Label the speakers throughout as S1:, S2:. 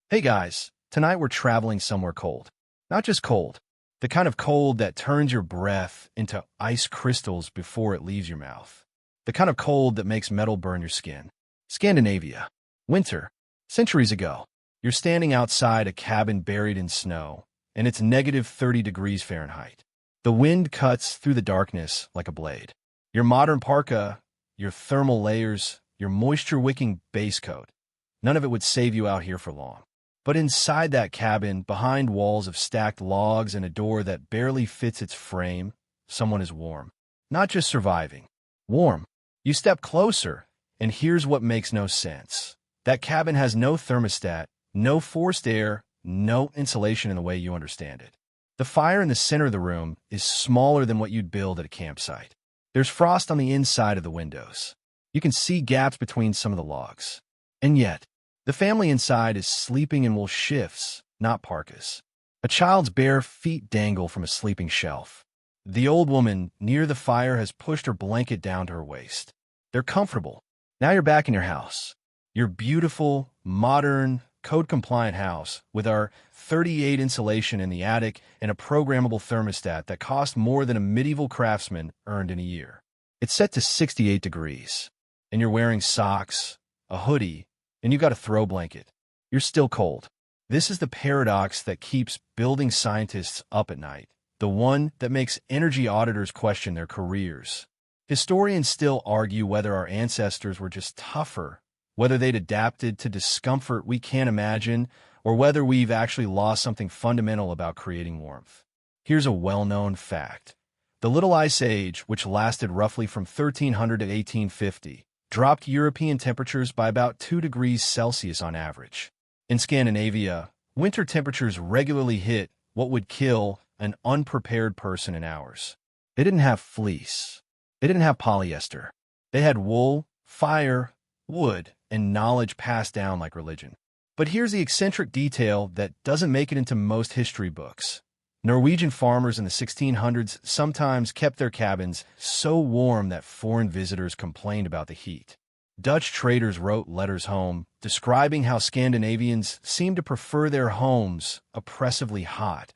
S1: Hey guys, tonight we're traveling somewhere cold. Not just cold, the kind of cold that turns your breath into ice crystals before it leaves your mouth. The kind of cold that makes metal burn your skin. Scandinavia. Winter. Centuries ago, you're standing outside a cabin buried in snow, and it's negative 30 degrees Fahrenheit. The wind cuts through the darkness like a blade. Your modern parka, your thermal layers, your moisture-wicking base coat, none of it would save you out here for long. But inside that cabin, behind walls of stacked logs and a door that barely fits its frame, someone is warm. Not just surviving. Warm. You step closer, and here's what makes no sense. That cabin has no thermostat, no forced air, no insulation in the way you understand it. The fire in the center of the room is smaller than what you'd build at a campsite. There's frost on the inside of the windows. You can see gaps between some of the logs. And yet, the family inside is sleeping in wool shifts, not parkas. A child's bare feet dangle from a sleeping shelf. The old woman near the fire has pushed her blanket down to her waist. They're comfortable. Now you're back in your house. Your beautiful, modern, code-compliant house with our 38 insulation in the attic and a programmable thermostat that cost more than a medieval craftsman earned in a year. It's set to 68 degrees, and you're wearing socks, a hoodie, and you've got a throw blanket. You're still cold. This is the paradox that keeps building scientists up at night, the one that makes energy auditors question their careers. Historians still argue whether our ancestors were just tougher, whether they'd adapted to discomfort we can't imagine, or whether we've actually lost something fundamental about creating warmth. Here's a well-known fact. The Little Ice Age, which lasted roughly from 1300 to 1850, dropped European temperatures by about 2 degrees Celsius on average. In Scandinavia, winter temperatures regularly hit what would kill an unprepared person in hours. They didn't have fleece. They didn't have polyester. They had wool, fire, wood, and knowledge passed down like religion. But here's the eccentric detail that doesn't make it into most history books. Norwegian farmers in the 1600s sometimes kept their cabins so warm that foreign visitors complained about the heat. Dutch traders wrote letters home, describing how Scandinavians seemed to prefer their homes oppressively hot,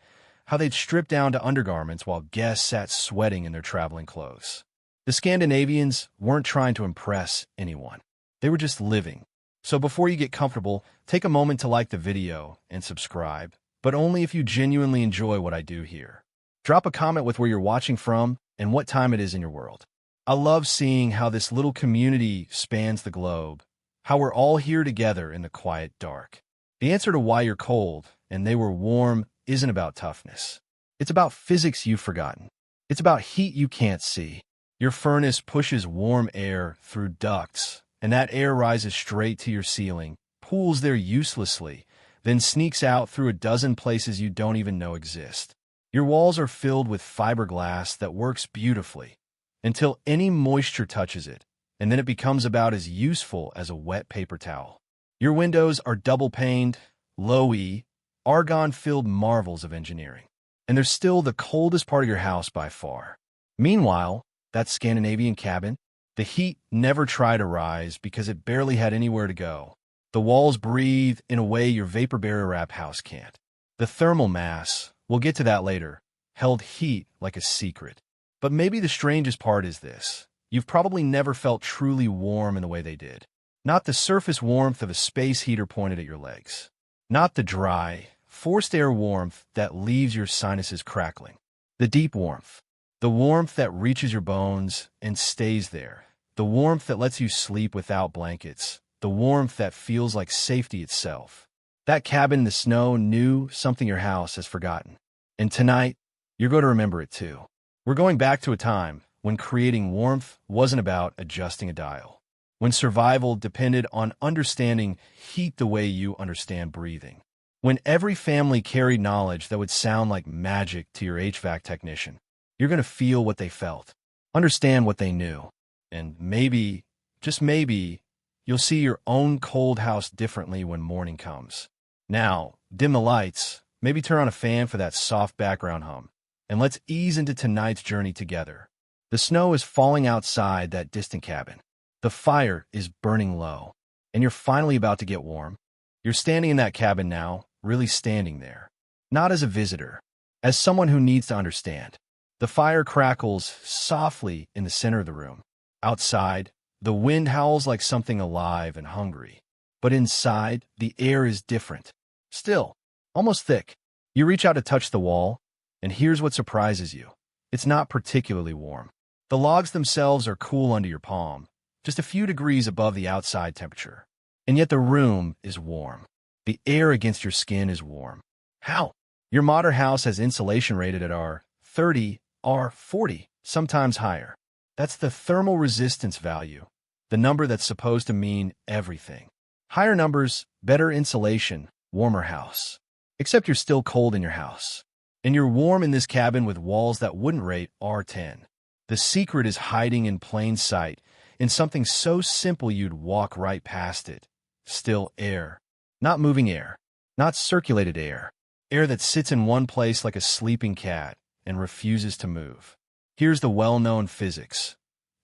S1: how they'd strip down to undergarments while guests sat sweating in their traveling clothes. The Scandinavians weren't trying to impress anyone. They were just living. So before you get comfortable, take a moment to like the video and subscribe, but only if you genuinely enjoy what I do here. Drop a comment with where you're watching from and what time it is in your world. I love seeing how this little community spans the globe, how we're all here together in the quiet dark. The answer to why you're cold and they were warm isn't about toughness. It's about physics you've forgotten. It's about heat you can't see. Your furnace pushes warm air through ducts, and that air rises straight to your ceiling, pools there uselessly, then sneaks out through a dozen places you don't even know exist. Your walls are filled with fiberglass that works beautifully until any moisture touches it, and then it becomes about as useful as a wet paper towel. Your windows are double-paned, low-E, argon-filled marvels of engineering, and they're still the coldest part of your house by far. Meanwhile, that Scandinavian cabin, the heat never tried to rise because it barely had anywhere to go. The walls breathe in a way your vapor barrier wrap house can't. The thermal mass, we'll get to that later, held heat like a secret. But maybe the strangest part is this. You've probably never felt truly warm in the way they did. Not the surface warmth of a space heater pointed at your legs. Not the dry, forced air warmth that leaves your sinuses crackling. The deep warmth. The warmth that reaches your bones and stays there. The warmth that lets you sleep without blankets. The warmth that feels like safety itself. That cabin in the snow knew something your house has forgotten. And tonight, you're going to remember it too. We're going back to a time when creating warmth wasn't about adjusting a dial. When survival depended on understanding heat the way you understand breathing. When every family carried knowledge that would sound like magic to your HVAC technician. You're going to feel what they felt, understand what they knew, and maybe, just maybe, you'll see your own cold house differently when morning comes. Now, dim the lights, maybe turn on a fan for that soft background hum, and let's ease into tonight's journey together. The snow is falling outside that distant cabin. The fire is burning low, and you're finally about to get warm. You're standing in that cabin now, really standing there. Not as a visitor, as someone who needs to understand. The fire crackles softly in the center of the room. Outside, the wind howls like something alive and hungry. But inside, the air is different. Still, almost thick. You reach out to touch the wall, and here's what surprises you. It's not particularly warm. The logs themselves are cool under your palm, just a few degrees above the outside temperature. And yet the room is warm. The air against your skin is warm. How? Your modern house has insulation rated at R30, R40, sometimes higher. That's the thermal resistance value, the number that's supposed to mean everything. Higher numbers, better insulation, warmer house. Except you're still cold in your house. And you're warm in this cabin with walls that wouldn't rate R10. The secret is hiding in plain sight, in something so simple you'd walk right past it. Still air. Not moving air. Not circulated air. Air that sits in one place like a sleeping cat and refuses to move. Here's the well-known physics.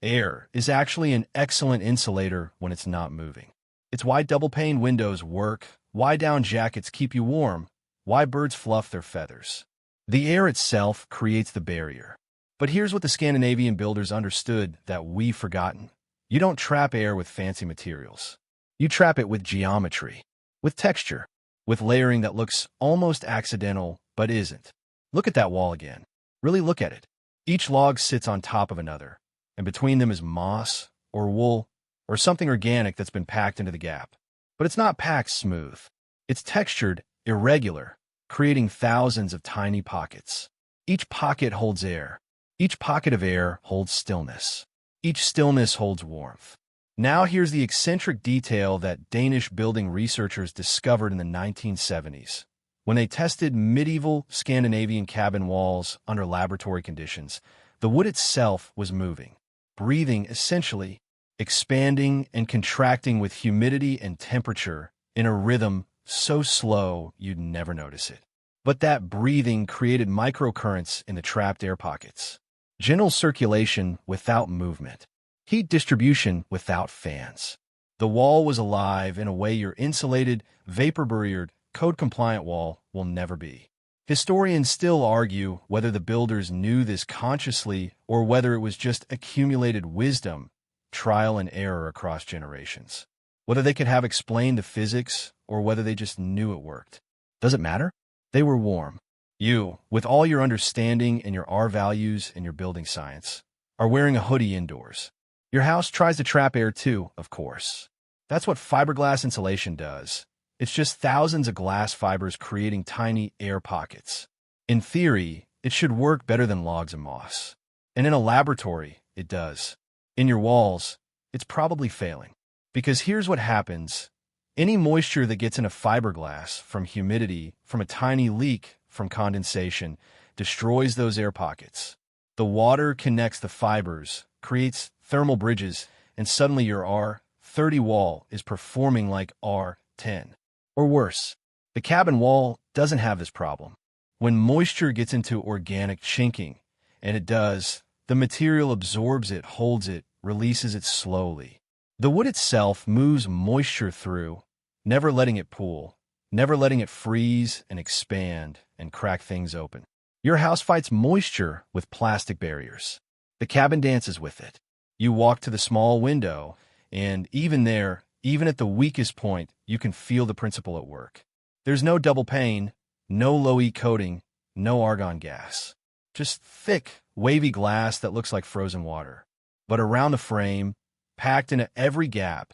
S1: Air is actually an excellent insulator when it's not moving. It's why double-pane windows work, why down jackets keep you warm, why birds fluff their feathers. The air itself creates the barrier. But here's what the Scandinavian builders understood that we've forgotten. You don't trap air with fancy materials. You trap it with geometry, with texture, with layering that looks almost accidental but isn't. Look at that wall again. Really look at it. Each log sits on top of another, and between them is moss or wool or something organic that's been packed into the gap. But it's not packed smooth. It's textured, irregular, creating thousands of tiny pockets. Each pocket holds air. Each pocket of air holds stillness. Each stillness holds warmth. Now here's the eccentric detail that Danish building researchers discovered in the 1970s. When they tested medieval Scandinavian cabin walls under laboratory conditions, the wood itself was moving, breathing essentially, expanding and contracting with humidity and temperature in a rhythm so slow you'd never notice it. But that breathing created microcurrents in the trapped air pockets. Gentle circulation without movement. Heat distribution without fans. The wall was alive in a way your insulated, vapor-barriered, code-compliant wall will never be. Historians still argue whether the builders knew this consciously or whether it was just accumulated wisdom, trial and error across generations. Whether they could have explained the physics or whether they just knew it worked. Does it matter? They were warm. You, with all your understanding and your R values and your building science, are wearing a hoodie indoors. Your house tries to trap air too, of course. That's what fiberglass insulation does. It's just thousands of glass fibers creating tiny air pockets. In theory, it should work better than logs and moss. And in a laboratory, it does. In your walls, it's probably failing. Because here's what happens. Any moisture that gets into fiberglass from humidity, from a tiny leak, from condensation, destroys those air pockets. The water connects the fibers, creates thermal bridges, and suddenly your R30 wall is performing like R10. Or worse, the cabin wall doesn't have this problem. When moisture gets into organic chinking, and it does, the material absorbs it, holds it, releases it slowly. The wood itself moves moisture through, never letting it pool, never letting it freeze and expand and crack things open. Your house fights moisture with plastic barriers. The cabin dances with it. You walk to the small window, and even there, even at the weakest point, you can feel the principle at work. There's no double pane, no low-E coating, no argon gas. Just thick, wavy glass that looks like frozen water. But around the frame, packed into every gap,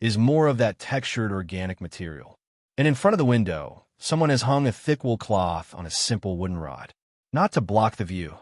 S1: is more of that textured organic material. And in front of the window, someone has hung a thick wool cloth on a simple wooden rod. Not to block the view.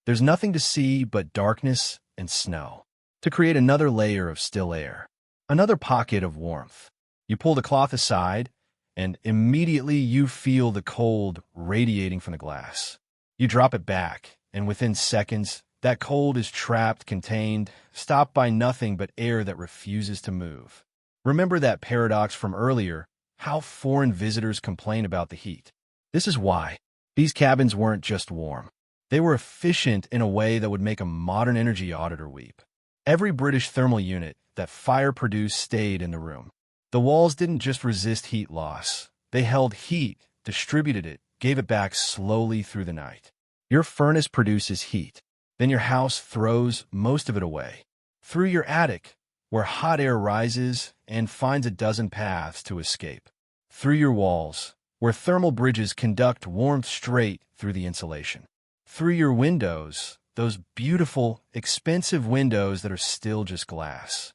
S1: There's nothing to see but darkness and snow. To create another layer of still air. Another pocket of warmth. You pull the cloth aside, and immediately you feel the cold radiating from the glass. You drop it back, and within seconds, that cold is trapped, contained, stopped by nothing but air that refuses to move. Remember that paradox from earlier, how foreign visitors complain about the heat. This is why. These cabins weren't just warm. They were efficient in a way that would make a modern energy auditor weep. Every British thermal unit that fire produced stayed in the room. The walls didn't just resist heat loss. They held heat, distributed it, gave it back slowly through the night. Your furnace produces heat. Then your house throws most of it away. Through your attic, where hot air rises and finds a dozen paths to escape. Through your walls, where thermal bridges conduct warmth straight through the insulation. Through your windows, those beautiful, expensive windows that are still just glass.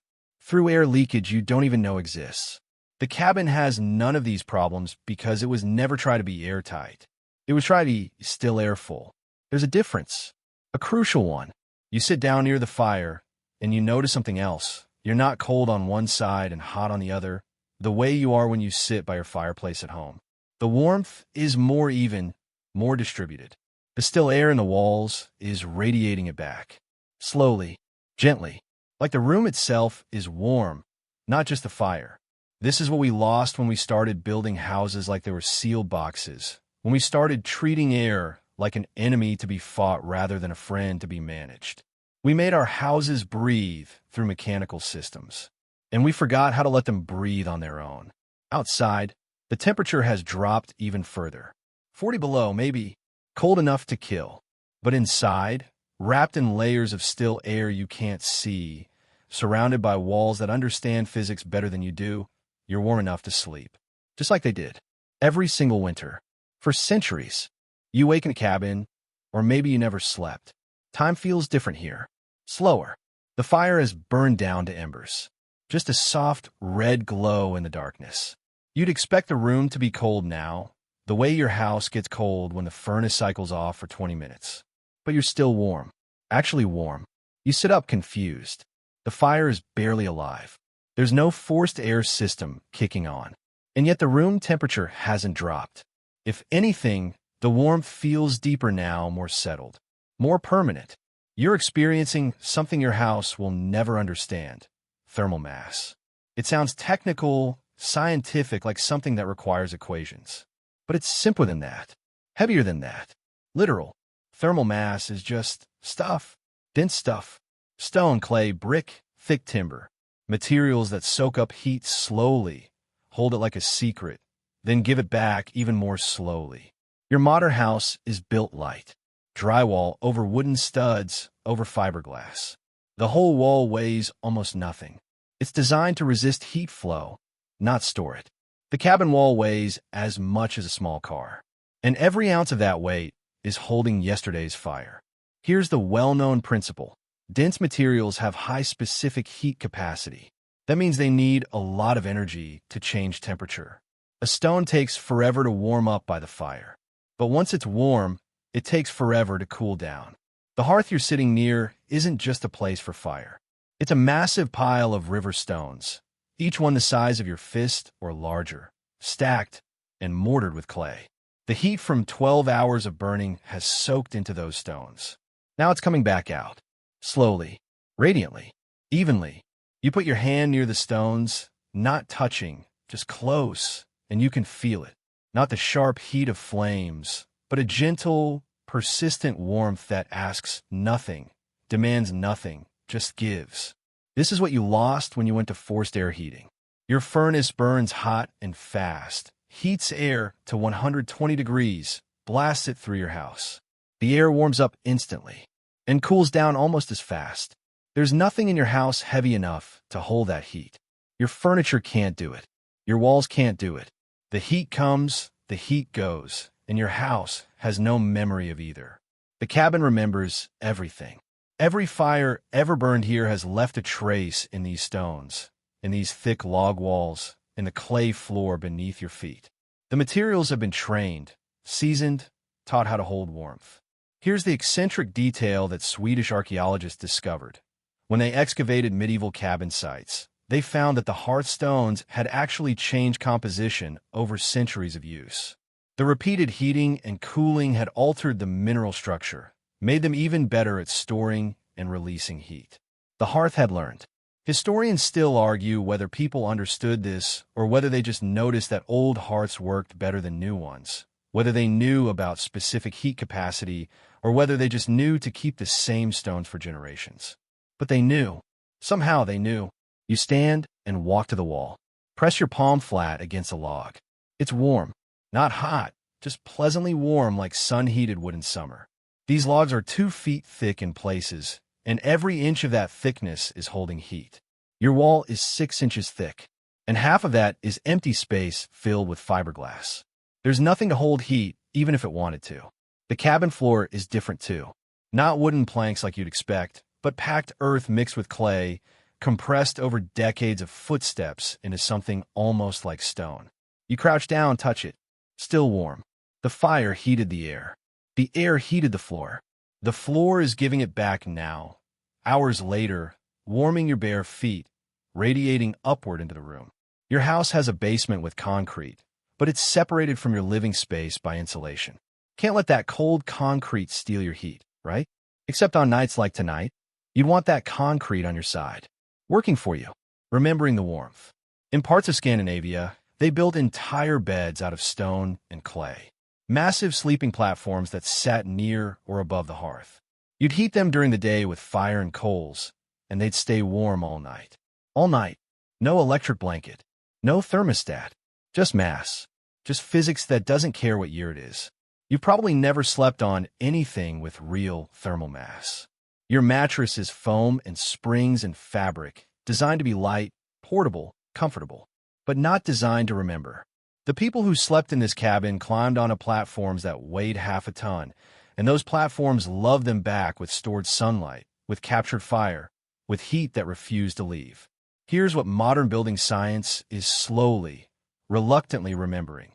S1: Through air leakage you don't even know exists. The cabin has none of these problems because it was never tried to be airtight. It was tried to be still airful. There's a difference, a crucial one. You sit down near the fire, and you notice something else. You're not cold on one side and hot on the other, the way you are when you sit by your fireplace at home. The warmth is more even, more distributed. The still air in the walls is radiating it back. Slowly, gently, like the room itself is warm, not just the fire. This is what we lost when we started building houses like they were sealed boxes, when we started treating air like an enemy to be fought rather than a friend to be managed. We made our houses breathe through mechanical systems, and we forgot how to let them breathe on their own. Outside, the temperature has dropped even further. 40 below, maybe cold enough to kill. But inside, wrapped in layers of still air you can't see, surrounded by walls that understand physics better than you do, you're warm enough to sleep. Just like they did. Every single winter. For centuries. You wake in a cabin, or maybe you never slept. Time feels different here. Slower. The fire has burned down to embers. Just a soft, red glow in the darkness. You'd expect the room to be cold now, the way your house gets cold when the furnace cycles off for 20 minutes. But you're still warm. Actually warm. You sit up confused. The fire is barely alive. There's no forced air system kicking on. And yet the room temperature hasn't dropped. If anything, the warmth feels deeper now, more settled, more permanent. You're experiencing something your house will never understand. Thermal mass. It sounds technical, scientific, like something that requires equations. But it's simpler than that. Heavier than that. Literal. Thermal mass is just stuff. Dense stuff. Stone, clay, brick, thick timber. Materials that soak up heat slowly, hold it like a secret, then give it back even more slowly. Your modern house is built light. Drywall over wooden studs over fiberglass. The whole wall weighs almost nothing. It's designed to resist heat flow, not store it. The cabin wall weighs as much as a small car. And every ounce of that weight is holding yesterday's fire. Here's the well-known principle. Dense materials have high specific heat capacity. That means they need a lot of energy to change temperature. A stone takes forever to warm up by the fire. But once it's warm, it takes forever to cool down. The hearth you're sitting near isn't just a place for fire. It's a massive pile of river stones, each one the size of your fist or larger, stacked and mortared with clay. The heat from 12 hours of burning has soaked into those stones. Now it's coming back out. Slowly, radiantly, evenly. You put your hand near the stones, not touching, just close, and you can feel it. Not the sharp heat of flames, but a gentle, persistent warmth that asks nothing, demands nothing, just gives. This is what you lost when you went to forced air heating. Your furnace burns hot and fast, heats air to 120 degrees, blasts it through your house. The air warms up instantly and cools down almost as fast. There's nothing in your house heavy enough to hold that heat. Your furniture can't do it. Your walls can't do it. The heat comes, the heat goes, and your house has no memory of either. The cabin remembers everything. Every fire ever burned here has left a trace in these stones, in these thick log walls, in the clay floor beneath your feet. The materials have been trained, seasoned, taught how to hold warmth. Here's the eccentric detail that Swedish archaeologists discovered. When they excavated medieval cabin sites, they found that the hearthstones had actually changed composition over centuries of use. The repeated heating and cooling had altered the mineral structure, made them even better at storing and releasing heat. The hearth had learned. Historians still argue whether people understood this or whether they just noticed that old hearths worked better than new ones, whether they knew about specific heat capacity or whether they just knew to keep the same stones for generations. But they knew. Somehow they knew. You stand and walk to the wall. Press your palm flat against a log. It's warm, not hot, just pleasantly warm like sun-heated wood in summer. These logs are 2 feet thick in places, and every inch of that thickness is holding heat. Your wall is 6 inches thick, and half of that is empty space filled with fiberglass. There's nothing to hold heat, even if it wanted to. The cabin floor is different too. Not wooden planks like you'd expect, but packed earth mixed with clay, compressed over decades of footsteps into something almost like stone. You crouch down, touch it. Still warm. The fire heated the air. The air heated the floor. The floor is giving it back now. Hours later, warming your bare feet, radiating upward into the room. Your house has a basement with concrete, but it's separated from your living space by insulation. Can't let that cold concrete steal your heat, right? Except on nights like tonight, you'd want that concrete on your side, working for you, remembering the warmth. In parts of Scandinavia, they built entire beds out of stone and clay. Massive sleeping platforms that sat near or above the hearth. You'd heat them during the day with fire and coals, and they'd stay warm all night. All night. No electric blanket. No thermostat. Just mass. Just physics that doesn't care what year it is. You've probably never slept on anything with real thermal mass. Your mattress is foam and springs and fabric, designed to be light, portable, comfortable, but not designed to remember. The people who slept in this cabin climbed onto platforms that weighed half a ton, and those platforms loved them back with stored sunlight, with captured fire, with heat that refused to leave. Here's what modern building science is slowly, reluctantly remembering.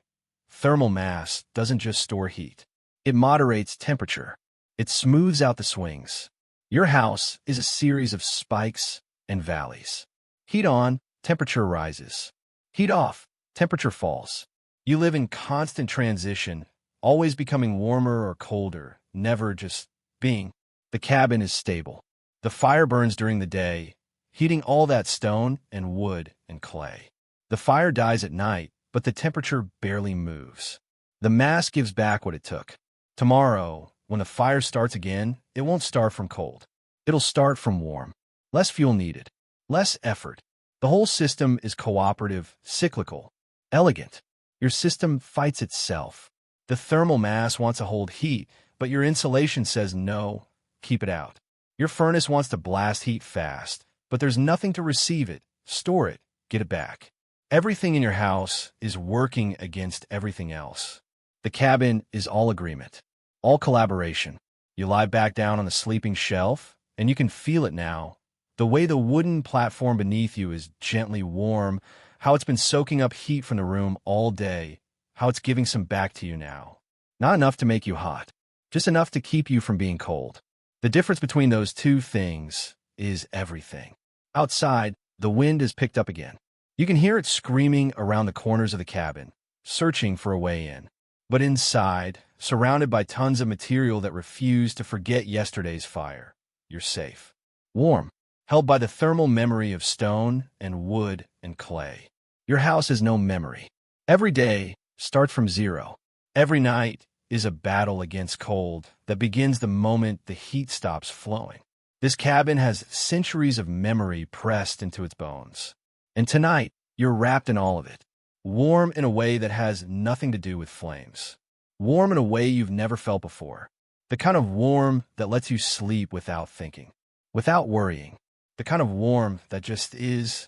S1: Thermal mass doesn't just store heat. It moderates temperature. It smooths out the swings. Your house is a series of spikes and valleys. Heat on, temperature rises. Heat off, temperature falls. You live in constant transition, always becoming warmer or colder, never just being. The cabin is stable. The fire burns during the day, heating all that stone and wood and clay. The fire dies at night, but the temperature barely moves. The mass gives back what it took. Tomorrow, when the fire starts again, it won't start from cold. It'll start from warm. Less fuel needed. Less effort. The whole system is cooperative, cyclical, elegant. Your system fights itself. The thermal mass wants to hold heat, but your insulation says no, keep it out. Your furnace wants to blast heat fast, but there's nothing to receive it, store it, get it back. Everything in your house is working against everything else. The cabin is all agreement, all collaboration. You lie back down on the sleeping shelf, and you can feel it now. The way the wooden platform beneath you is gently warm, how it's been soaking up heat from the room all day, how it's giving some back to you now. Not enough to make you hot, just enough to keep you from being cold. The difference between those two things is everything. Outside, the wind is picked up again. You can hear it screaming around the corners of the cabin, searching for a way in. But inside, surrounded by tons of material that refuse to forget yesterday's fire, you're safe. Warm, held by the thermal memory of stone and wood and clay. Your house has no memory. Every day starts from zero. Every night is a battle against cold that begins the moment the heat stops flowing. This cabin has centuries of memory pressed into its bones. And tonight, you're wrapped in all of it. Warm in a way that has nothing to do with flames. Warm in a way you've never felt before. The kind of warm that lets you sleep without thinking, without worrying. The kind of warm that just is.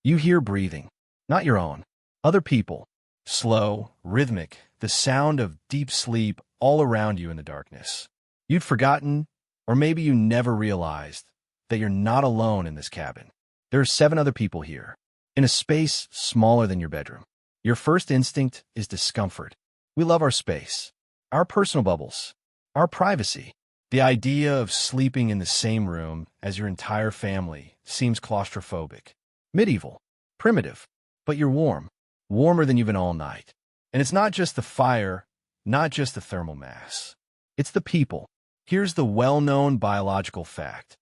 S1: You hear breathing, not your own. Other people. Slow, rhythmic, the sound of deep sleep all around you in the darkness. You'd forgotten, or maybe you never realized, that you're not alone in this cabin. There are 7 other people here, in a space smaller than your bedroom. Your first instinct is discomfort. We love our space, our personal bubbles, our privacy. The idea of sleeping in the same room as your entire family seems claustrophobic, medieval, primitive, but you're warm, warmer than you've been all night. And it's not just the fire, not just the thermal mass. It's the people. Here's the well-known biological fact.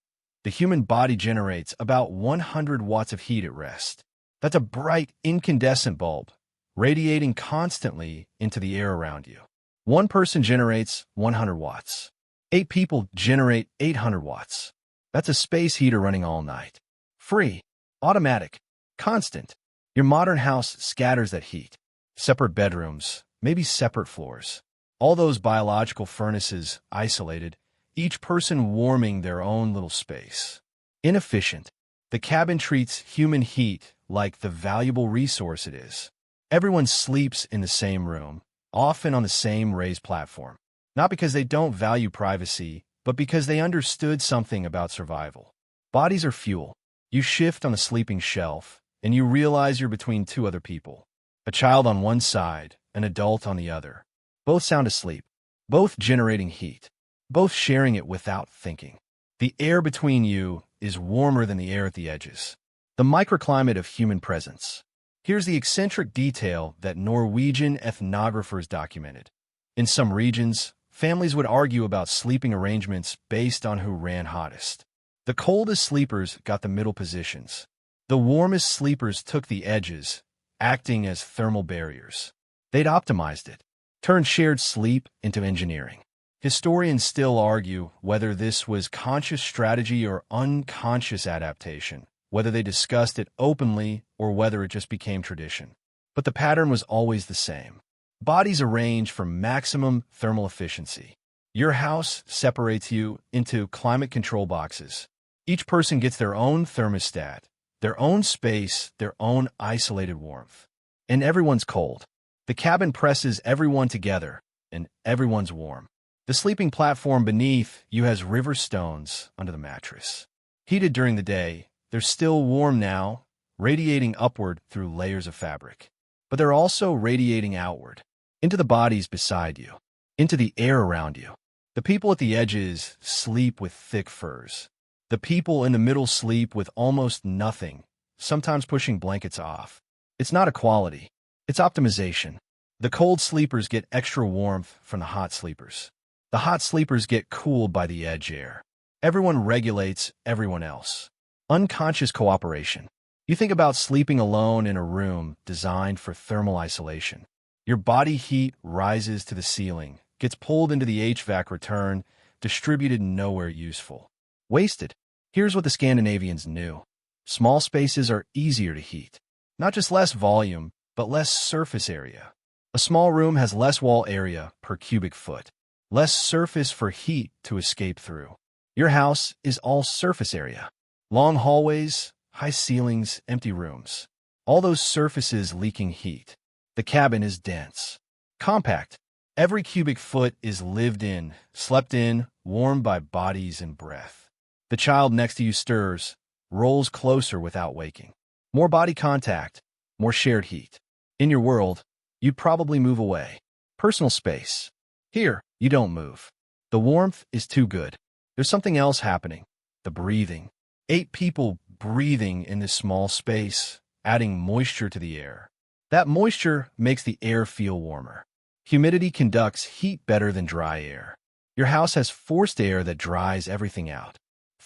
S1: The human body generates about 100 watts of heat at rest. That's a bright, incandescent bulb, radiating constantly into the air around you. One person generates 100 watts. 8 people generate 800 watts. That's a space heater running all night. Free, automatic, constant. Your modern house scatters that heat. Separate bedrooms, maybe separate floors. All those biological furnaces isolated, each person warming their own little space. Inefficient. The cabin treats human heat like the valuable resource it is. Everyone sleeps in the same room, often on the same raised platform. Not because they don't value privacy, but because they understood something about survival. Bodies are fuel. You shift on a sleeping shelf, and you realize you're between two other people. A child on one side, an adult on the other. Both sound asleep, both generating heat, both sharing it without thinking. The air between you is warmer than the air at the edges. The microclimate of human presence. Here's the eccentric detail that Norwegian ethnographers documented. In some regions, families would argue about sleeping arrangements based on who ran hottest. The coldest sleepers got the middle positions. The warmest sleepers took the edges, acting as thermal barriers. They'd optimized it, turned shared sleep into engineering. Historians still argue whether this was conscious strategy or unconscious adaptation, whether they discussed it openly or whether it just became tradition. But the pattern was always the same. Bodies arranged for maximum thermal efficiency. Your house separates you into climate control boxes. Each person gets their own thermostat, their own space, their own isolated warmth. And everyone's cold. The cabin presses everyone together, and everyone's warm. The sleeping platform beneath you has river stones under the mattress. Heated during the day, they're still warm now, radiating upward through layers of fabric. But they're also radiating outward, into the bodies beside you, into the air around you. The people at the edges sleep with thick furs. The people in the middle sleep with almost nothing, sometimes pushing blankets off. It's not equality, it's optimization. The cold sleepers get extra warmth from the hot sleepers. The hot sleepers get cooled by the edge air. Everyone regulates everyone else. Unconscious cooperation. You think about sleeping alone in a room designed for thermal isolation. Your body heat rises to the ceiling, gets pulled into the HVAC return, distributed nowhere useful. Wasted. Here's what the Scandinavians knew. Small spaces are easier to heat. Not just less volume, but less surface area. A small room has less wall area per cubic foot. Less surface for heat to escape through. Your house is all surface area. Long hallways, high ceilings, empty rooms. All those surfaces leaking heat. The cabin is dense. Compact. Every cubic foot is lived in, slept in, warmed by bodies and breath. The child next to you stirs, rolls closer without waking. More body contact, more shared heat. In your world, you'd probably move away. Personal space. Here, you don't move. The warmth is too good. There's something else happening. The breathing. 8 people breathing in this small space, adding moisture to the air. That moisture makes the air feel warmer. Humidity conducts heat better than dry air. Your house has forced air that dries everything out.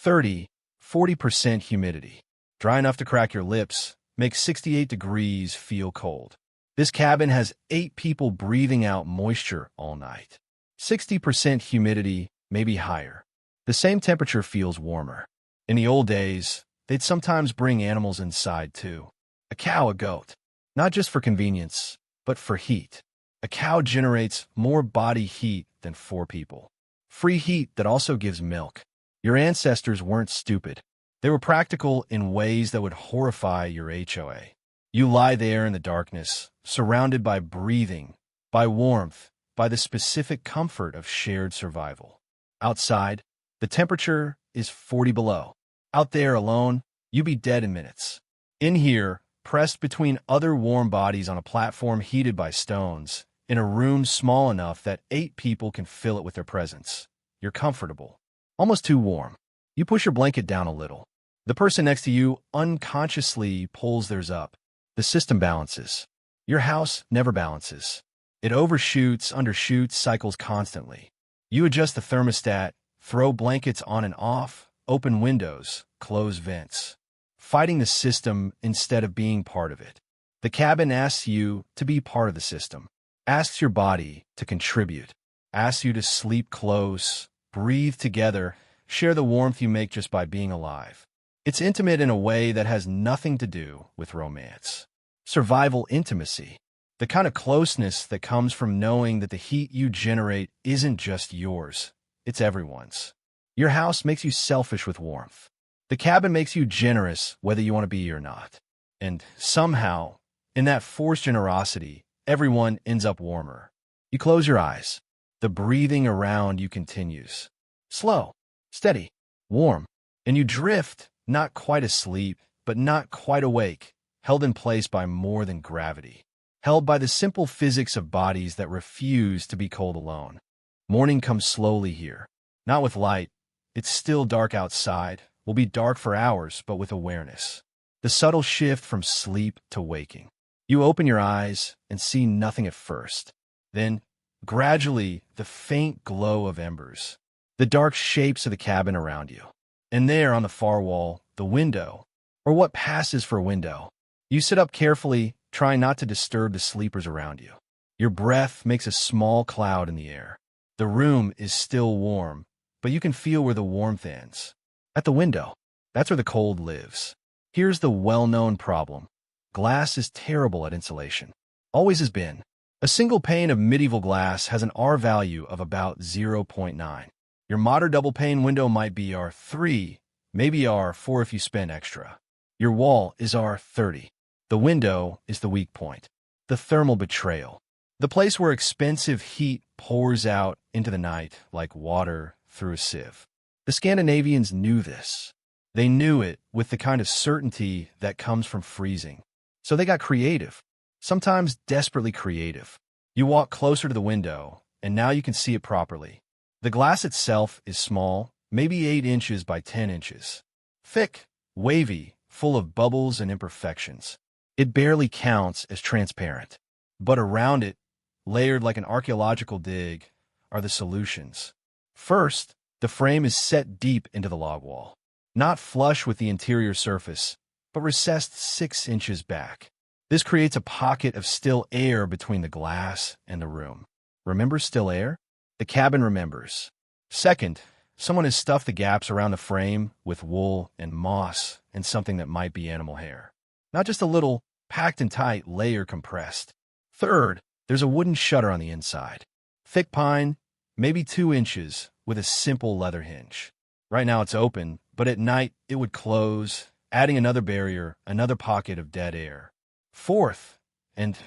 S1: 30–40% humidity. Dry enough to crack your lips, makes 68 degrees feel cold. This cabin has 8 people breathing out moisture all night. 60% humidity, maybe higher. The same temperature feels warmer. In the old days, they'd sometimes bring animals inside too. A cow, a goat. Not just for convenience, but for heat. A cow generates more body heat than 4 people. Free heat that also gives milk. Your ancestors weren't stupid. They were practical in ways that would horrify your HOA. You lie there in the darkness, surrounded by breathing, by warmth, by the specific comfort of shared survival. Outside, the temperature is 40 below. Out there alone, you'd be dead in minutes. In here, pressed between other warm bodies on a platform heated by stones, in a room small enough that 8 people can fill it with their presence. You're comfortable. Almost too warm. You push your blanket down a little. The person next to you unconsciously pulls theirs up. The system balances. Your house never balances. It overshoots, undershoots, cycles constantly. You adjust the thermostat, throw blankets on and off, open windows, close vents. Fighting the system instead of being part of it. The cabin asks you to be part of the system. Asks your body to contribute. Asks you to sleep close, breathe together, share the warmth you make just by being alive. It's intimate in a way that has nothing to do with romance. Survival intimacy. The kind of closeness that comes from knowing that the heat you generate isn't just yours, it's everyone's. Your house makes you selfish with warmth. The cabin makes you generous whether you want to be or not. And somehow, in that forced generosity, everyone ends up warmer. You close your eyes. The breathing around you continues. Slow, steady, warm. And you drift, not quite asleep, but not quite awake, held in place by more than gravity. Held by the simple physics of bodies that refuse to be cold alone. Morning comes slowly here. Not with light. It's still dark outside. Will be dark for hours, but with awareness. The subtle shift from sleep to waking. You open your eyes and see nothing at first. Then, gradually, the faint glow of embers. The dark shapes of the cabin around you. And there on the far wall, the window, or what passes for a window. You sit up carefully, trying not to disturb the sleepers around you. Your breath makes a small cloud in the air. The room is still warm, but you can feel where the warmth ends. At the window, that's where the cold lives. Here's the well-known problem. Glass is terrible at insulation. Always has been. A single pane of medieval glass has an R value of about 0.9. Your modern double-pane window might be R3, maybe R4 if you spend extra. Your wall is R30. The window is the weak point. The thermal betrayal. The place where expensive heat pours out into the night like water through a sieve. The Scandinavians knew this. They knew it with the kind of certainty that comes from freezing. So they got creative, sometimes desperately creative. You walk closer to the window, and now you can see it properly. The glass itself is small, maybe 8 inches by 10 inches. Thick, wavy, full of bubbles and imperfections. It barely counts as transparent. But around it, layered like an archaeological dig, are the solutions. First, the frame is set deep into the log wall. Not flush with the interior surface, but recessed 6 inches back. This creates a pocket of still air between the glass and the room. Remember still air? The cabin remembers. Second, someone has stuffed the gaps around the frame with wool and moss and something that might be animal hair. Not just a little, packed and tight layer compressed. Third, there's a wooden shutter on the inside. Thick pine, maybe 2 inches, with a simple leather hinge. Right now it's open, but at night it would close, adding another barrier, another pocket of dead air. Fourth, and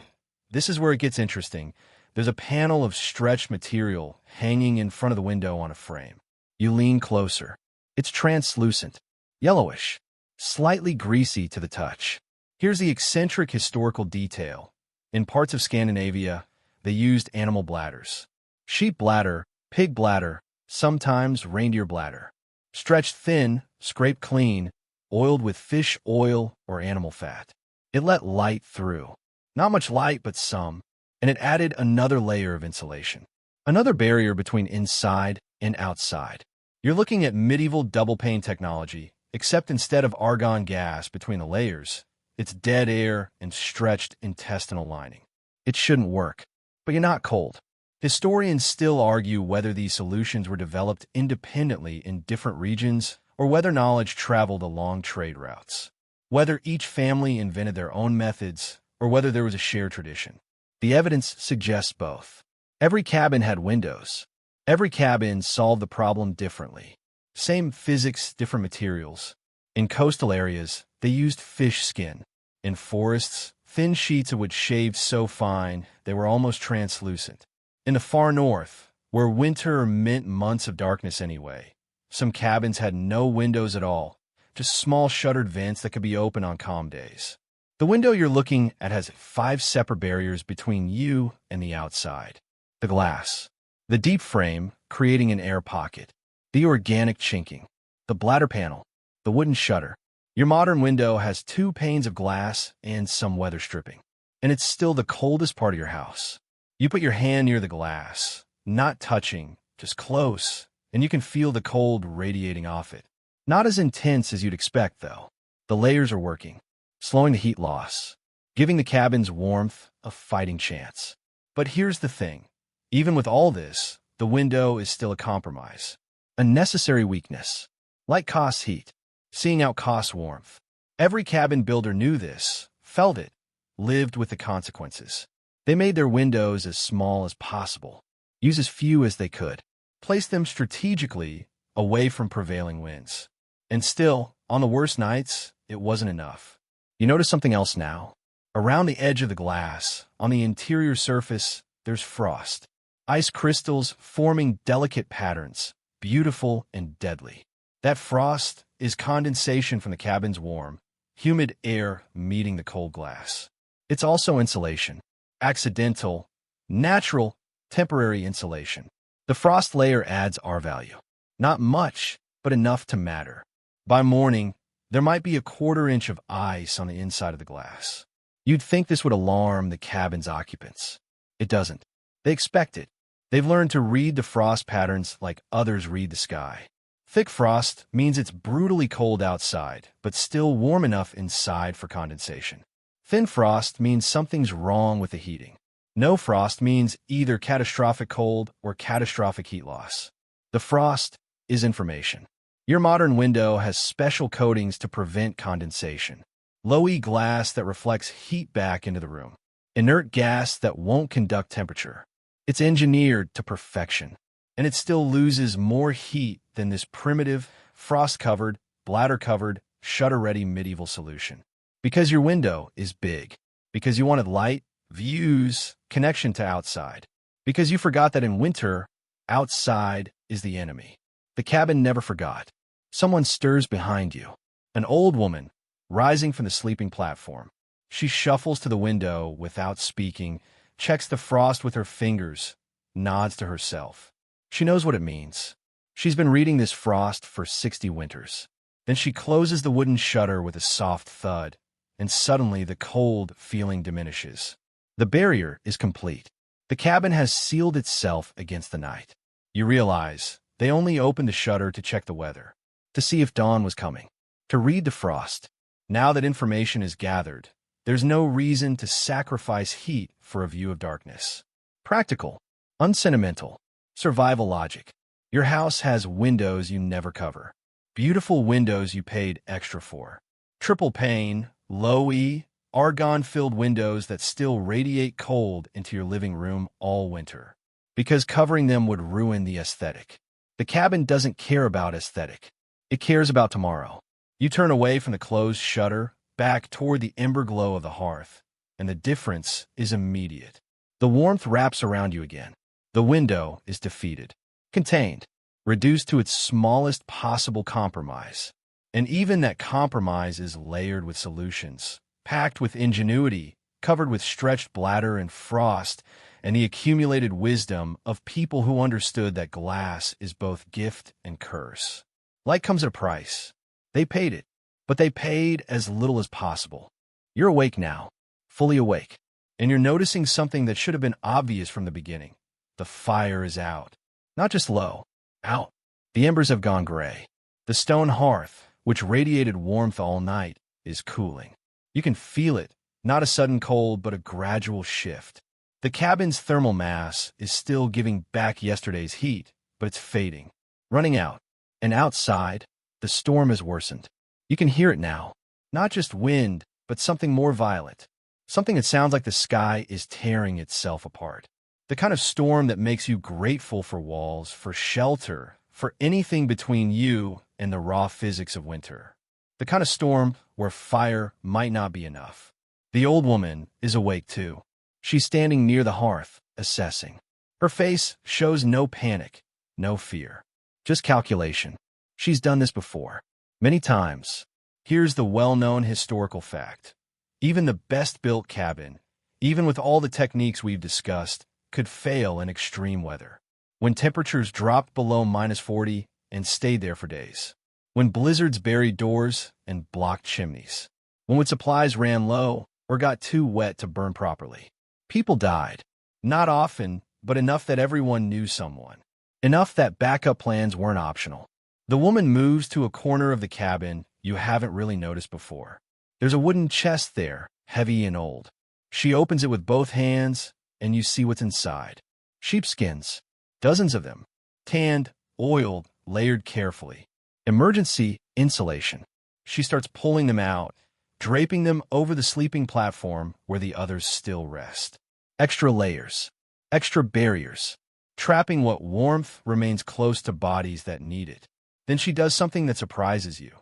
S1: this is where it gets interesting, there's a panel of stretched material hanging in front of the window on a frame. You lean closer. It's translucent, yellowish, slightly greasy to the touch. Here's the eccentric historical detail. In parts of Scandinavia, they used animal bladders. Sheep bladder, pig bladder, sometimes reindeer bladder. Stretched thin, scraped clean, oiled with fish oil or animal fat. It let light through. Not much light, but some. And it added another layer of insulation. Another barrier between inside and outside. You're looking at medieval double-pane technology, except instead of argon gas between the layers, it's dead air and stretched intestinal lining. It shouldn't work, but you're not cold. Historians still argue whether these solutions were developed independently in different regions or whether knowledge traveled along trade routes. Whether each family invented their own methods or whether there was a shared tradition. The evidence suggests both. Every cabin had windows. Every cabin solved the problem differently. Same physics, different materials. In coastal areas, they used fish skin. In forests, thin sheets of wood shaved so fine they were almost translucent. In the far north, where winter meant months of darkness anyway, some cabins had no windows at all, just small shuttered vents that could be open on calm days. The window you're looking at has 5 separate barriers between you and the outside. The glass. The deep frame, creating an air pocket. The organic chinking. The bladder panel. The wooden shutter. Your modern window has 2 panes of glass and some weather stripping. And it's still the coldest part of your house. You put your hand near the glass, not touching, just close, and you can feel the cold radiating off it. Not as intense as you'd expect, though. The layers are working, slowing the heat loss, giving the cabin's warmth a fighting chance. But here's the thing. Even with all this, the window is still a compromise. A necessary weakness. Light costs heat. Seeing out costs warmth. Every cabin builder knew this, felt it, lived with the consequences. They made their windows as small as possible, use as few as they could, place them strategically away from prevailing winds. And still, on the worst nights, it wasn't enough. You notice something else now? Around the edge of the glass, on the interior surface, there's frost. Ice crystals forming delicate patterns, beautiful and deadly. That frost is condensation from the cabin's warm, humid air meeting the cold glass. It's also insulation. Accidental, natural, temporary insulation. The frost layer adds R-value. Not much, but enough to matter. By morning, there might be a quarter-inch of ice on the inside of the glass. You'd think this would alarm the cabin's occupants. It doesn't. They expect it. They've learned to read the frost patterns like others read the sky. Thick frost means it's brutally cold outside, but still warm enough inside for condensation. Thin frost means something's wrong with the heating. No frost means either catastrophic cold or catastrophic heat loss. The frost is information. Your modern window has special coatings to prevent condensation. Low-E glass that reflects heat back into the room. Inert gas that won't conduct temperature. It's engineered to perfection, and it still loses more heat than this primitive, frost-covered, bladder-covered, shutter-ready medieval solution. Because your window is big. Because you wanted light, views, connection to outside. Because you forgot that in winter, outside is the enemy. The cabin never forgot. Someone stirs behind you. An old woman, rising from the sleeping platform. She shuffles to the window without speaking, checks the frost with her fingers, nods to herself. She knows what it means. She's been reading this frost for 60 winters. Then she closes the wooden shutter with a soft thud, and suddenly the cold feeling diminishes. The barrier is complete. The cabin has sealed itself against the night. You realize they only opened the shutter to check the weather, to see if dawn was coming, to read the frost. Now that information is gathered, there's no reason to sacrifice heat for a view of darkness. Practical, unsentimental, survival logic. Your house has windows you never cover. Beautiful windows you paid extra for. Triple pane, low-E, argon-filled windows that still radiate cold into your living room all winter. Because covering them would ruin the aesthetic. The cabin doesn't care about aesthetic. It cares about tomorrow. You turn away from the closed shutter, back toward the ember glow of the hearth, and the difference is immediate. The warmth wraps around you again. The window is defeated, contained, reduced to its smallest possible compromise. And even that compromise is layered with solutions, packed with ingenuity, covered with stretched bladder and frost, and the accumulated wisdom of people who understood that glass is both gift and curse. Light comes at a price. They paid it, but they paid as little as possible. You're awake now, fully awake, and you're noticing something that should have been obvious from the beginning. The fire is out. Not just low, out. The embers have gone gray. The stone hearth, which radiated warmth all night, is cooling. You can feel it, not a sudden cold, but a gradual shift. The cabin's thermal mass is still giving back yesterday's heat, but it's fading, running out. And outside, the storm has worsened. You can hear it now. Not just wind, but something more violent. Something that sounds like the sky is tearing itself apart. The kind of storm that makes you grateful for walls, for shelter, for anything between you and the raw physics of winter. The kind of storm where fire might not be enough. The old woman is awake too. She's standing near the hearth, assessing. Her face shows no panic, no fear. Just calculation. She's done this before. Many times. Here's the well-known historical fact. Even the best-built cabin, even with all the techniques we've discussed, could fail in extreme weather. When temperatures dropped below -40 and stayed there for days. When blizzards buried doors and blocked chimneys. When wood supplies ran low or got too wet to burn properly. People died. Not often, but enough that everyone knew someone. Enough that backup plans weren't optional. The woman moves to a corner of the cabin you haven't really noticed before. There's a wooden chest there, heavy and old. She opens it with both hands, and you see what's inside. Sheepskins. Dozens of them. Tanned, oiled, layered carefully. Emergency insulation. She starts pulling them out, draping them over the sleeping platform where the others still rest. Extra layers, extra barriers, trapping what warmth remains close to bodies that need it. Then she does something that surprises you.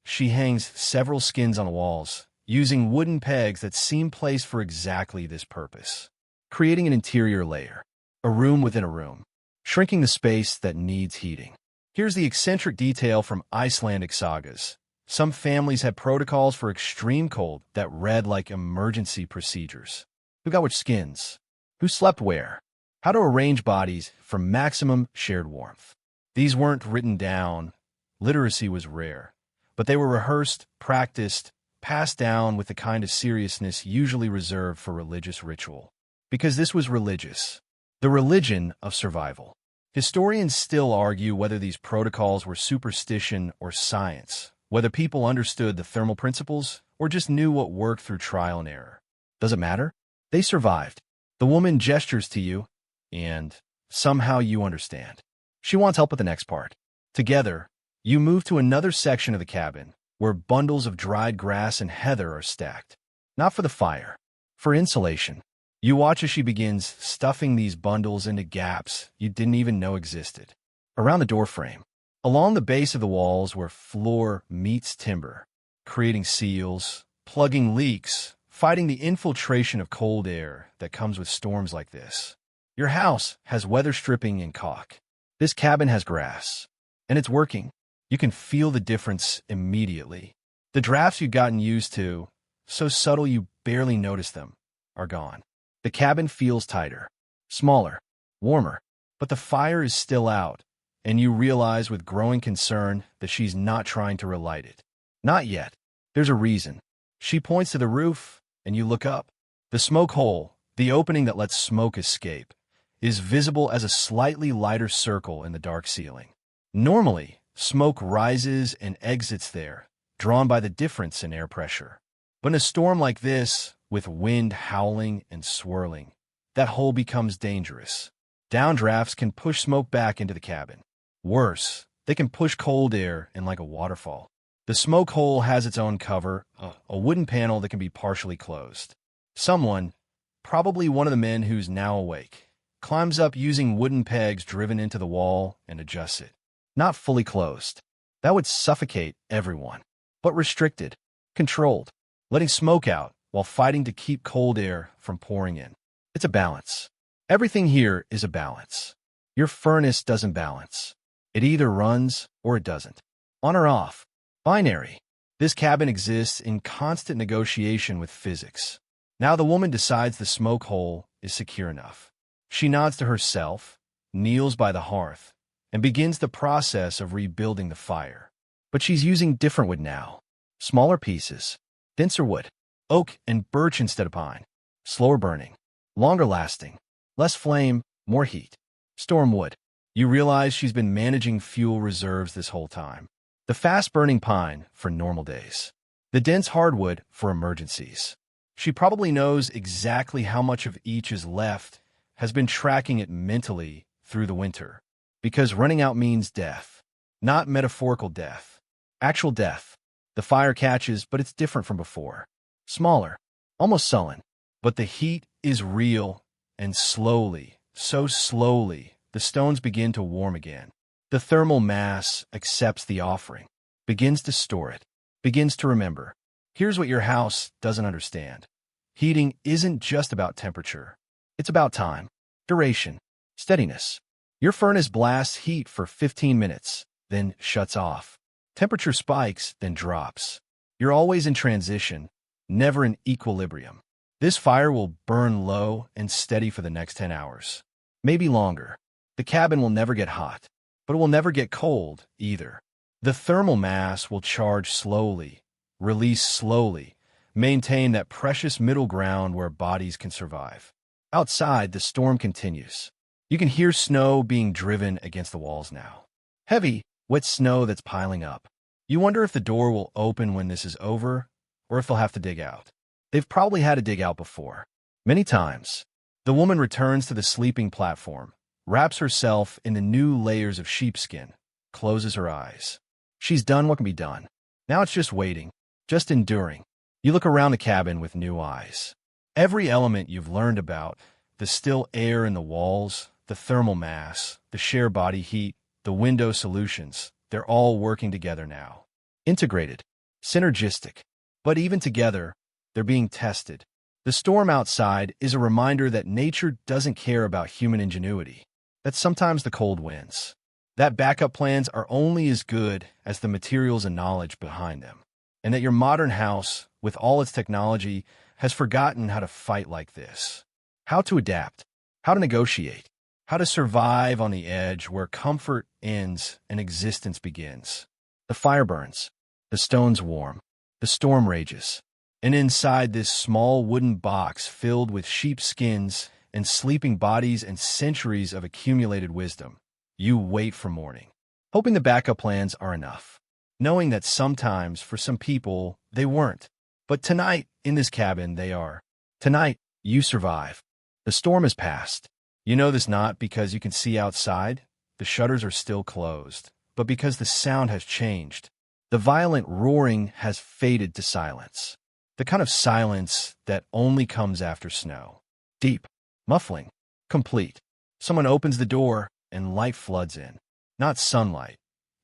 S1: She hangs several skins on the walls, using wooden pegs that seem placed for exactly this purpose, creating an interior layer, a room within a room, shrinking the space that needs heating. Here's the eccentric detail from Icelandic sagas. Some families had protocols for extreme cold that read like emergency procedures. Who got which skins? Who slept where? How to arrange bodies for maximum shared warmth. These weren't written down. Literacy was rare, but they were rehearsed, practiced, passed down with the kind of seriousness usually reserved for religious ritual. Because this was religious, the religion of survival. Historians still argue whether these protocols were superstition or science, whether people understood the thermal principles or just knew what worked through trial and error. Does it matter? They survived. The woman gestures to you, and somehow you understand. She wants help with the next part. Together, you move to another section of the cabin, where bundles of dried grass and heather are stacked. Not for the fire, for insulation. You watch as she begins stuffing these bundles into gaps you didn't even know existed. Around the doorframe, along the base of the walls where floor meets timber, creating seals, plugging leaks, fighting the infiltration of cold air that comes with storms like this. Your house has weather stripping and caulk. This cabin has grass, and it's working. You can feel the difference immediately. The drafts you've gotten used to, so subtle you barely notice them, are gone. The cabin feels tighter, smaller, warmer, but the fire is still out, and you realize with growing concern that she's not trying to relight it. Not yet. There's a reason. She points to the roof, and you look up. The smoke hole, the opening that lets smoke escape, is visible as a slightly lighter circle in the dark ceiling. Normally, smoke rises and exits there, drawn by the difference in air pressure. But in a storm like this, with wind howling and swirling, that hole becomes dangerous. Downdrafts can push smoke back into the cabin. Worse, they can push cold air in like a waterfall. The smoke hole has its own cover, a wooden panel that can be partially closed. Someone, probably one of the men who's now awake, climbs up using wooden pegs driven into the wall and adjusts it. Not fully closed. That would suffocate everyone. But restricted, controlled, letting smoke out while fighting to keep cold air from pouring in. It's a balance. Everything here is a balance. Your furnace doesn't balance. It either runs or it doesn't. On or off. Binary. This cabin exists in constant negotiation with physics. Now the woman decides the smoke hole is secure enough. She nods to herself, kneels by the hearth, and begins the process of rebuilding the fire. But she's using different wood now. Smaller pieces, denser wood, oak and birch instead of pine. Slower burning, longer lasting, less flame, more heat. Storm wood. You realize she's been managing fuel reserves this whole time. The fast-burning pine for normal days. The dense hardwood for emergencies. She probably knows exactly how much of each is left, has been tracking it mentally through the winter. Because running out means death. Not metaphorical death. Actual death. The fire catches, but it's different from before. Smaller. Almost sullen. But the heat is real, and slowly, so slowly, the stones begin to warm again. The thermal mass accepts the offering, begins to store it, begins to remember. Here's what your house doesn't understand. Heating isn't just about temperature. It's about time, duration, steadiness. Your furnace blasts heat for 15 minutes, then shuts off. Temperature spikes, then drops. You're always in transition, never in equilibrium. This fire will burn low and steady for the next 10 hours. Maybe longer. The cabin will never get hot, but it will never get cold either. The thermal mass will charge slowly, release slowly, maintain that precious middle ground where bodies can survive. Outside, the storm continues. You can hear snow being driven against the walls now. Heavy, wet snow that's piling up. You wonder if the door will open when this is over, or if they'll have to dig out. They've probably had to dig out before. Many times. The woman returns to the sleeping platform, wraps herself in the new layers of sheepskin, closes her eyes. She's done what can be done. Now it's just waiting, just enduring. You look around the cabin with new eyes. Every element you've learned about, the still air in the walls, the thermal mass, the sheer body heat, the window solutions, they're all working together now. Integrated, synergistic. But even together, they're being tested. The storm outside is a reminder that nature doesn't care about human ingenuity, that sometimes the cold wins, that backup plans are only as good as the materials and knowledge behind them, and that your modern house, with all its technology, has forgotten how to fight like this, how to adapt, how to negotiate, how to survive on the edge where comfort ends and existence begins. The fire burns, the stones warm, the storm rages. And inside this small wooden box filled with sheepskins and sleeping bodies and centuries of accumulated wisdom, you wait for morning, hoping the backup plans are enough, knowing that sometimes, for some people, they weren't. But tonight, in this cabin, they are. Tonight, you survive. The storm has passed. You know this not because you can see outside, the shutters are still closed, but because the sound has changed. The violent roaring has faded to silence. The kind of silence that only comes after snow. Deep, muffling, complete. Someone opens the door and light floods in. Not sunlight.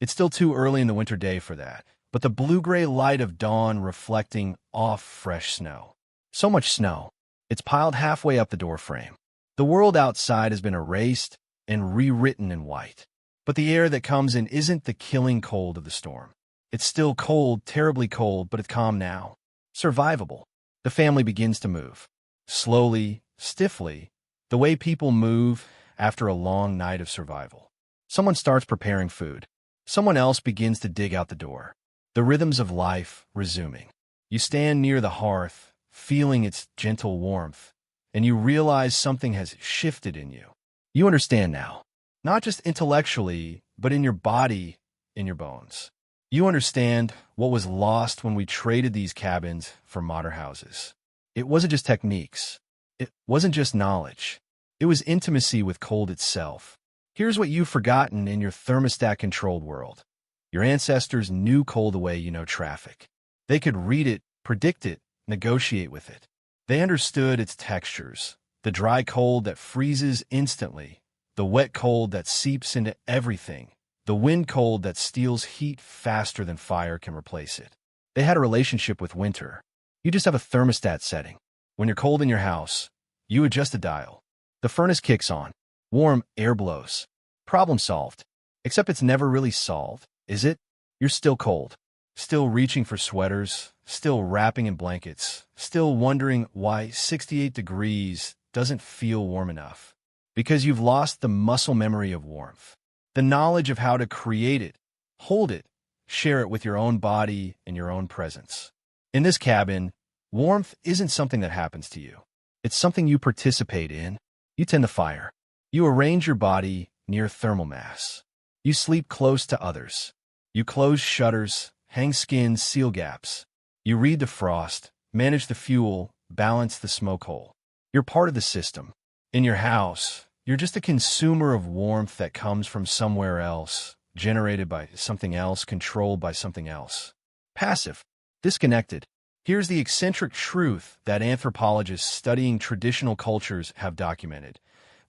S1: It's still too early in the winter day for that, but the blue-gray light of dawn reflecting off fresh snow. So much snow. It's piled halfway up the doorframe. The world outside has been erased and rewritten in white. But the air that comes in isn't the killing cold of the storm. It's still cold, terribly cold, but it's calm now. Survivable. The family begins to move. Slowly, stiffly, the way people move after a long night of survival. Someone starts preparing food. Someone else begins to dig out the door. The rhythms of life resuming. You stand near the hearth, feeling its gentle warmth, and you realize something has shifted in you. You understand now, not just intellectually, but in your body, in your bones. You understand what was lost when we traded these cabins for modern houses. It wasn't just techniques. It wasn't just knowledge. It was intimacy with cold itself. Here's what you've forgotten in your thermostat-controlled world. Your ancestors knew cold the way you know traffic. They could read it, predict it, negotiate with it. They understood its textures, the dry cold that freezes instantly, the wet cold that seeps into everything, the wind cold that steals heat faster than fire can replace it. They had a relationship with winter. You just have a thermostat setting. When you're cold in your house, you adjust the dial. The furnace kicks on. Warm air blows. Problem solved. Except it's never really solved, is it? You're still cold. Still reaching for sweaters. Still wrapping in blankets. Still wondering why 68 degrees doesn't feel warm enough. Because you've lost the muscle memory of warmth. The knowledge of how to create it, hold it, share it with your own body and your own presence. In this cabin, warmth isn't something that happens to you. It's something you participate in. You tend the fire. You arrange your body near thermal mass. You sleep close to others. You close shutters, hang skins, seal gaps. You read the frost, manage the fuel, balance the smoke hole. You're part of the system. In your house, you're just a consumer of warmth that comes from somewhere else, generated by something else, controlled by something else. Passive, disconnected. Here's the eccentric truth that anthropologists studying traditional cultures have documented.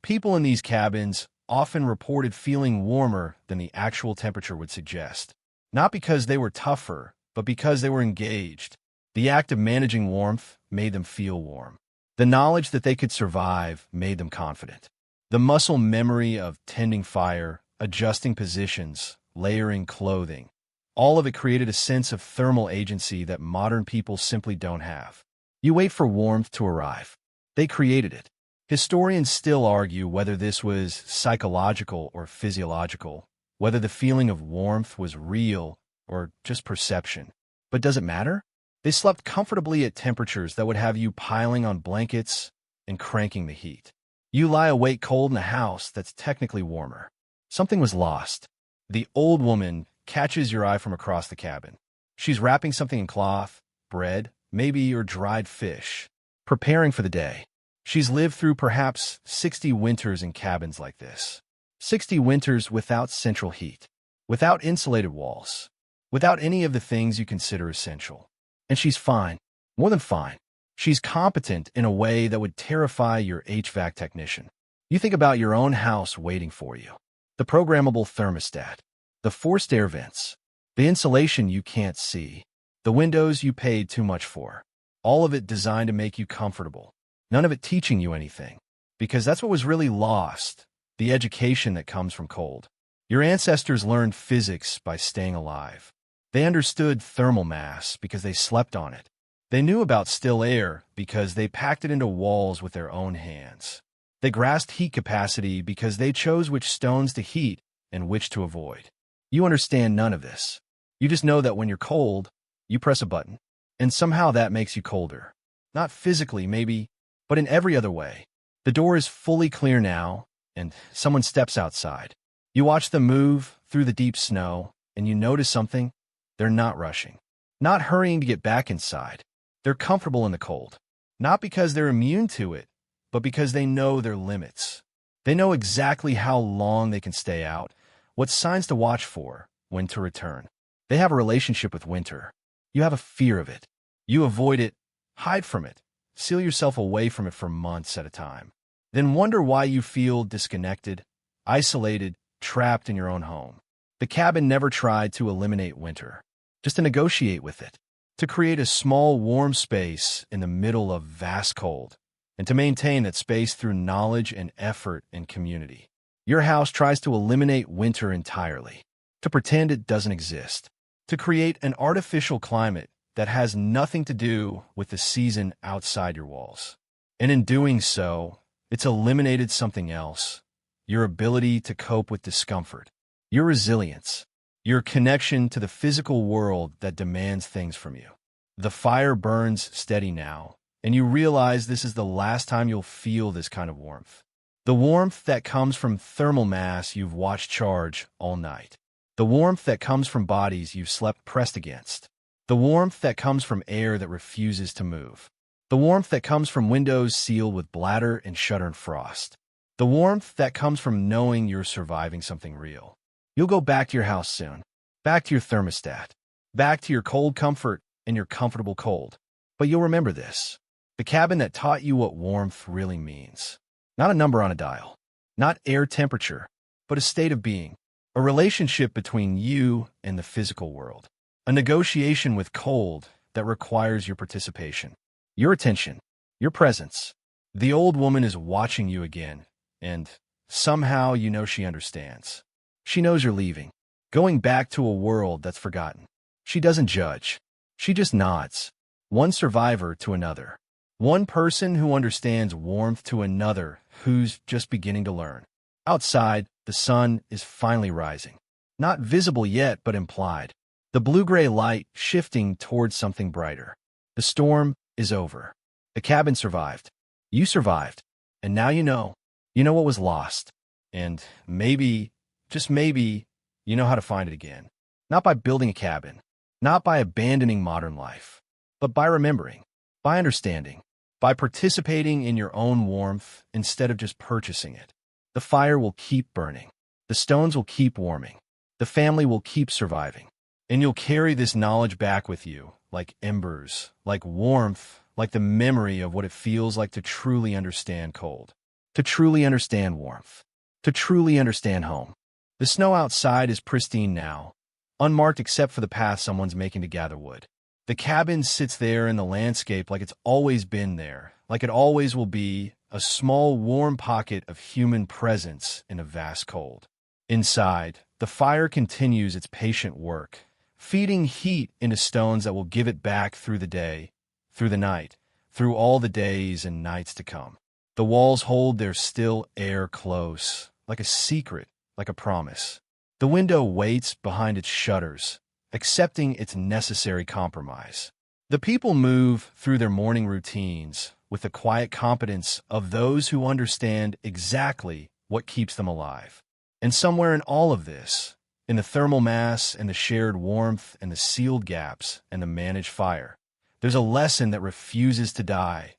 S1: People in these cabins often reported feeling warmer than the actual temperature would suggest. Not because they were tougher, but because they were engaged. The act of managing warmth made them feel warm. The knowledge that they could survive made them confident. The muscle memory of tending fire, adjusting positions, layering clothing, all of it created a sense of thermal agency that modern people simply don't have. You wait for warmth to arrive. They created it. Historians still argue whether this was psychological or physiological, whether the feeling of warmth was real or just perception. But does it matter? They slept comfortably at temperatures that would have you piling on blankets and cranking the heat. You lie awake cold in a house that's technically warmer. Something was lost. The old woman catches your eye from across the cabin. She's wrapping something in cloth, bread, maybe your dried fish, preparing for the day. She's lived through perhaps 60 winters in cabins like this. 60 winters without central heat, without insulated walls, without any of the things you consider essential. And she's fine. More than fine. She's competent in a way that would terrify your HVAC technician. You think about your own house waiting for you. The programmable thermostat, the forced air vents, the insulation you can't see, the windows you paid too much for. All of it designed to make you comfortable. None of it teaching you anything. Because that's what was really lost, the education that comes from cold. Your ancestors learned physics by staying alive. They understood thermal mass because they slept on it. They knew about still air because they packed it into walls with their own hands. They grasped heat capacity because they chose which stones to heat and which to avoid. You understand none of this. You just know that when you're cold, you press a button, and somehow that makes you colder. Not physically, maybe, but in every other way. The door is fully clear now, and someone steps outside. You watch them move through the deep snow, and you notice something. They're not rushing, not hurrying to get back inside. They're comfortable in the cold, not because they're immune to it, but because they know their limits. They know exactly how long they can stay out, what signs to watch for, when to return. They have a relationship with winter. You have a fear of it. You avoid it, hide from it, seal yourself away from it for months at a time. Then wonder why you feel disconnected, isolated, trapped in your own home. The cabin never tried to eliminate winter, just to negotiate with it, to create a small warm space in the middle of vast cold, and to maintain that space through knowledge and effort and community. Your house tries to eliminate winter entirely, to pretend it doesn't exist, to create an artificial climate that has nothing to do with the season outside your walls. And in doing so, it's eliminated something else, your ability to cope with discomfort, your resilience, your connection to the physical world that demands things from you. The fire burns steady now, and you realize this is the last time you'll feel this kind of warmth. The warmth that comes from thermal mass you've watched charge all night. The warmth that comes from bodies you've slept pressed against. The warmth that comes from air that refuses to move. The warmth that comes from windows sealed with bladder and shutter and frost. The warmth that comes from knowing you're surviving something real. You'll go back to your house soon. Back to your thermostat. Back to your cold comfort and your comfortable cold. But you'll remember this. The cabin that taught you what warmth really means. Not a number on a dial. Not air temperature, but a state of being. A relationship between you and the physical world. A negotiation with cold that requires your participation. Your attention. Your presence. The old woman is watching you again, and somehow you know she understands. She knows you're leaving. Going back to a world that's forgotten. She doesn't judge. She just nods. One survivor to another. One person who understands warmth to another who's just beginning to learn. Outside, the sun is finally rising. Not visible yet, but implied. The blue-gray light shifting towards something brighter. The storm is over. The cabin survived. You survived. And now you know. You know what was lost. And maybe, just maybe, you know how to find it again. Not by building a cabin. Not by abandoning modern life. But by remembering. By understanding. By participating in your own warmth instead of just purchasing it. The fire will keep burning. The stones will keep warming. The family will keep surviving. And you'll carry this knowledge back with you, like embers, like warmth, like the memory of what it feels like to truly understand cold. To truly understand warmth. To truly understand home. The snow outside is pristine now, unmarked except for the path someone's making to gather wood. The cabin sits there in the landscape like it's always been there, like it always will be, a small warm pocket of human presence in a vast cold. Inside, the fire continues its patient work, feeding heat into stones that will give it back through the day, through the night, through all the days and nights to come. The walls hold their still air close, like a secret, like a promise. The window waits behind its shutters, accepting its necessary compromise. The people move through their morning routines with the quiet competence of those who understand exactly what keeps them alive. And somewhere in all of this, in the thermal mass and the shared warmth and the sealed gaps and the managed fire, there's a lesson that refuses to die,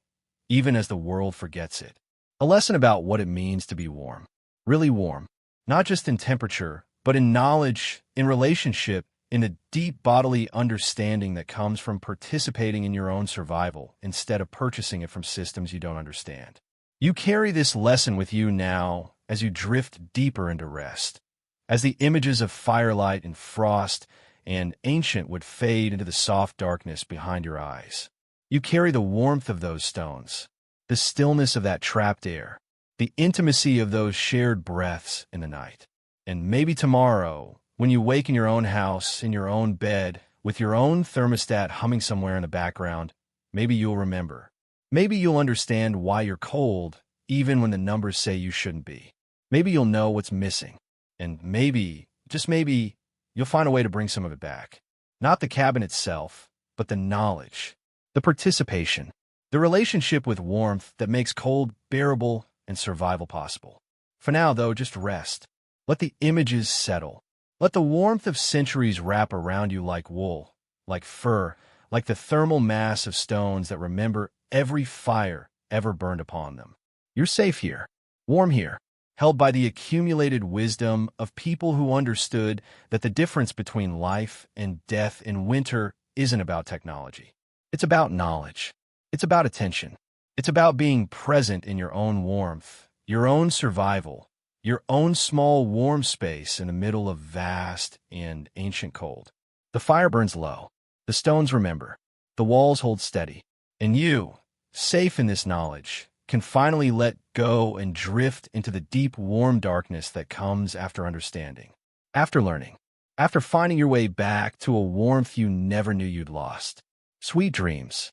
S1: even as the world forgets it. A lesson about what it means to be warm. Really warm. Not just in temperature, but in knowledge, in relationship, in the deep bodily understanding that comes from participating in your own survival instead of purchasing it from systems you don't understand. You carry this lesson with you now as you drift deeper into rest, as the images of firelight and frost and ancient would fade into the soft darkness behind your eyes. You carry the warmth of those stones, the stillness of that trapped air, the intimacy of those shared breaths in the night. And maybe tomorrow, when you wake in your own house, in your own bed, with your own thermostat humming somewhere in the background, maybe you'll remember. Maybe you'll understand why you're cold, even when the numbers say you shouldn't be. Maybe you'll know what's missing. And maybe, just maybe, you'll find a way to bring some of it back. Not the cabin itself, but the knowledge, the participation, the relationship with warmth that makes cold bearable and survival possible. For now, though, just rest. Let the images settle. Let the warmth of centuries wrap around you like wool, like fur, like the thermal mass of stones that remember every fire ever burned upon them. You're safe here, warm here, held by the accumulated wisdom of people who understood that the difference between life and death in winter isn't about technology. It's about knowledge. It's about attention. It's about being present in your own warmth, your own survival, your own small warm space in the middle of vast and ancient cold. The fire burns low. The stones remember. The walls hold steady. And you, safe in this knowledge, can finally let go and drift into the deep, warm darkness that comes after understanding, after learning, after finding your way back to a warmth you never knew you'd lost. Sweet dreams.